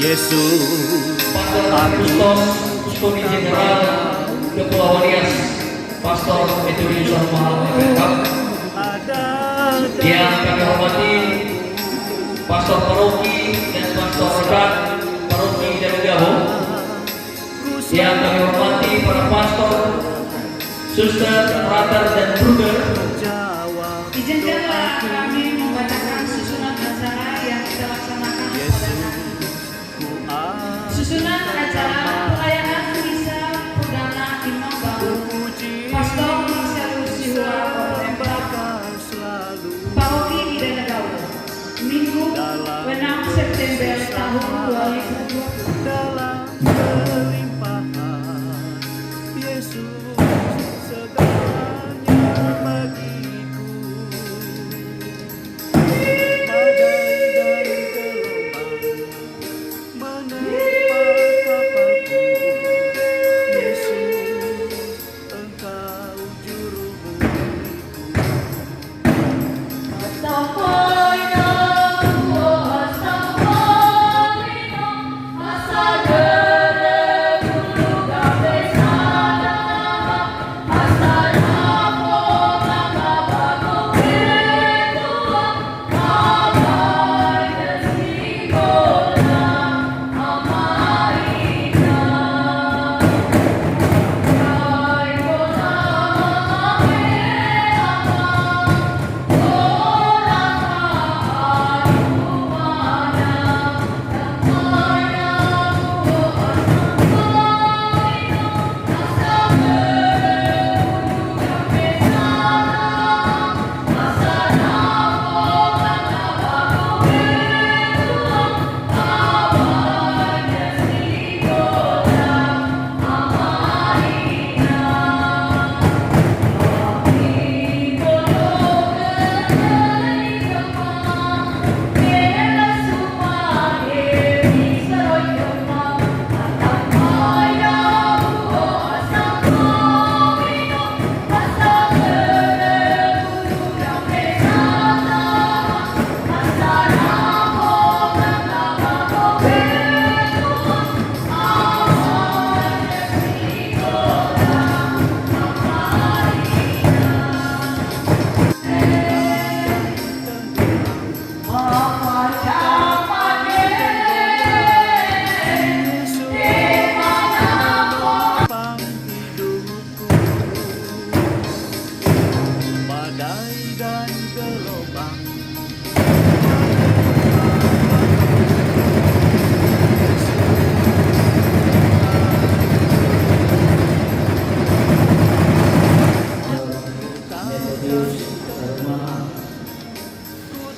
Yesus, Pastor Agustus Kustodi Jenderal Kepulauan Riau, Pastor Metodius Muhammad, yang kami hormati Pastor Paroki dan Pastor Rekan Paroki dan Gabung, yang kami hormati para pastor, suster, frater dan bruder. Izinkanlah kami membacakan susunan acara yang kita laksanakan pada hari ini. Susunan acara perayaan misa perdana Imam Baru Pastor Marcelus Sihua Orempak Paroki Idanegau, Minggu 6 September tahun 2020.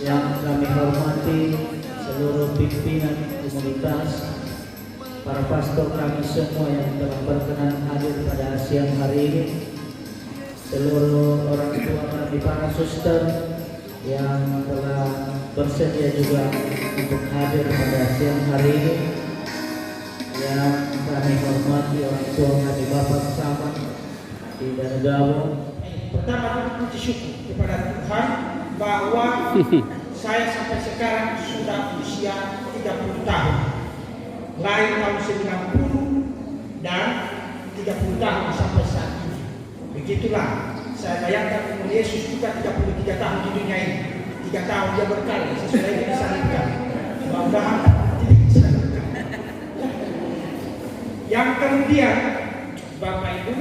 Yang kami hormati seluruh pimpinan komunitas, para pastor kami semua yang telah berkenan hadir pada siang hari ini, seluruh orang tua kami, para suster yang telah bersedia juga untuk hadir pada siang hari ini, yang kami hormati orang tua kami, Bapak sama di Danegau. Pertama, puji syukur kepada Tuhan bahwa saya sampai sekarang sudah usia 30 tahun. Lahir tahun 90 dan 30 tahun sampai saat ini. Begitulah saya bayangkan umur Yesus juga 33 tahun di dunia ini. 3 tahun dia berkali, sesudah itu disalibkan. Mudah-mudahan tidak disalibkan. Yang kemudian, Bapak Ibu,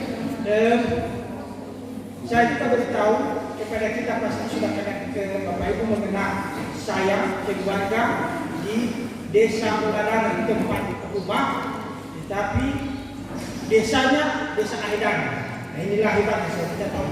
saya juga beritahu kepada kita pasti sudah kena ke Bapak Ibu mengenal saya keluarga di Desa Uladana, tempat rumah, tetapi desanya Desa Aidana. Nah, inilah hebatnya, saya tidak tahu.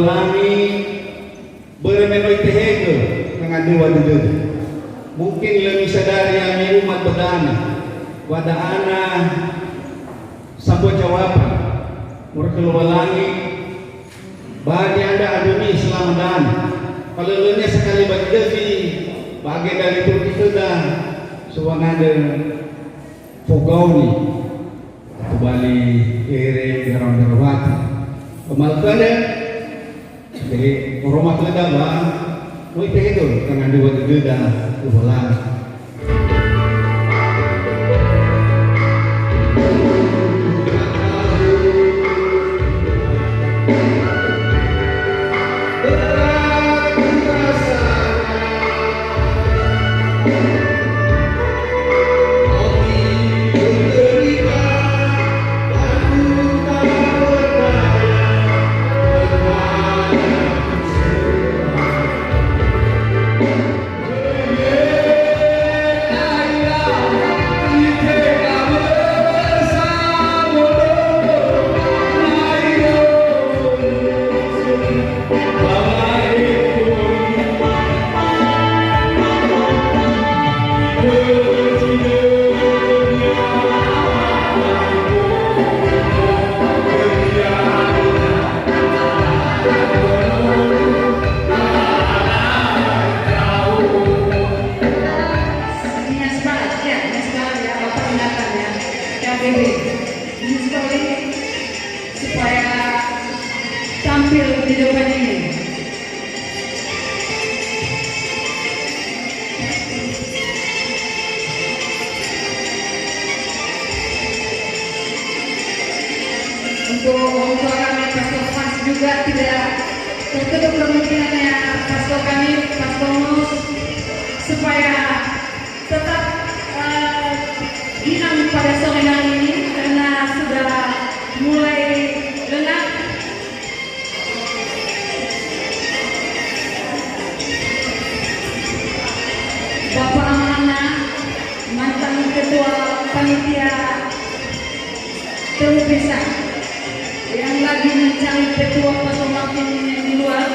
Kelualangi bermenoi tehege dengan dua duduk. Mungkin lebih sadari kami umat berdana pada anak sampo jawaban Kelualangi bagi anda aduni selama dan kalau lenya sekali bagi devi bagi dari Turki sudah suwanade Fogauni kembali kere garang garwati kemalkane jadi rumah keleda bang mau itu dengan dua deda ubalan supaya tampil di depan ini. Untuk orang tua kami pastor Fans juga tidak tertutup kemungkinannya pastor kami pastor Mus supaya tetap inang pada sore hari ini karena sudah mulai lengah. Bapak Amana, mantan ketua panitia terpisah yang lagi mencari ketua pastor Martin di luar,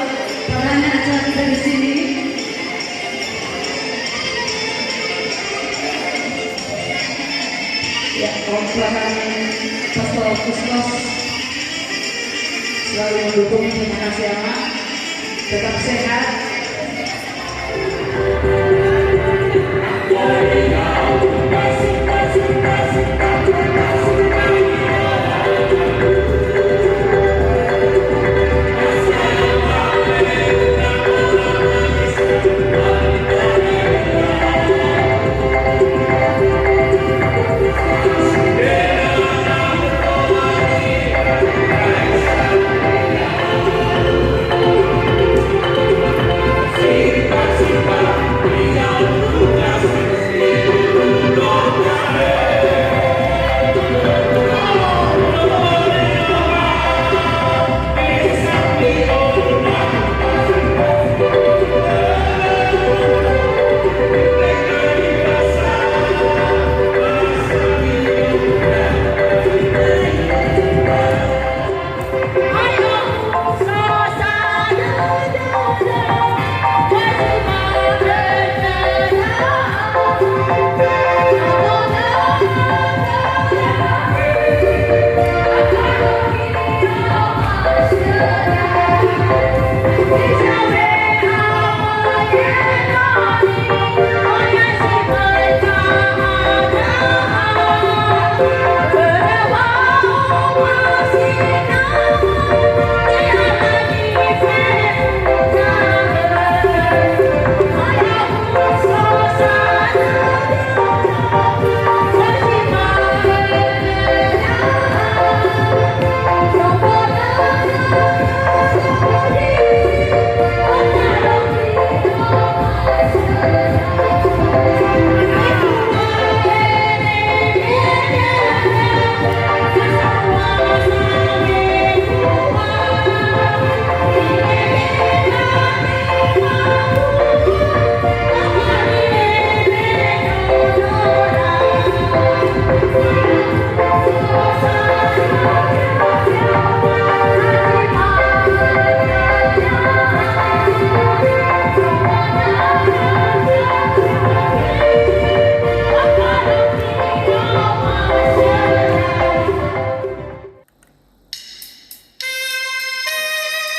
padahal acara kita di sini. Ya, silakan Pastor Kusnos selalu mendukung. Terima kasih amat. Tetap sehat.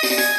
Thank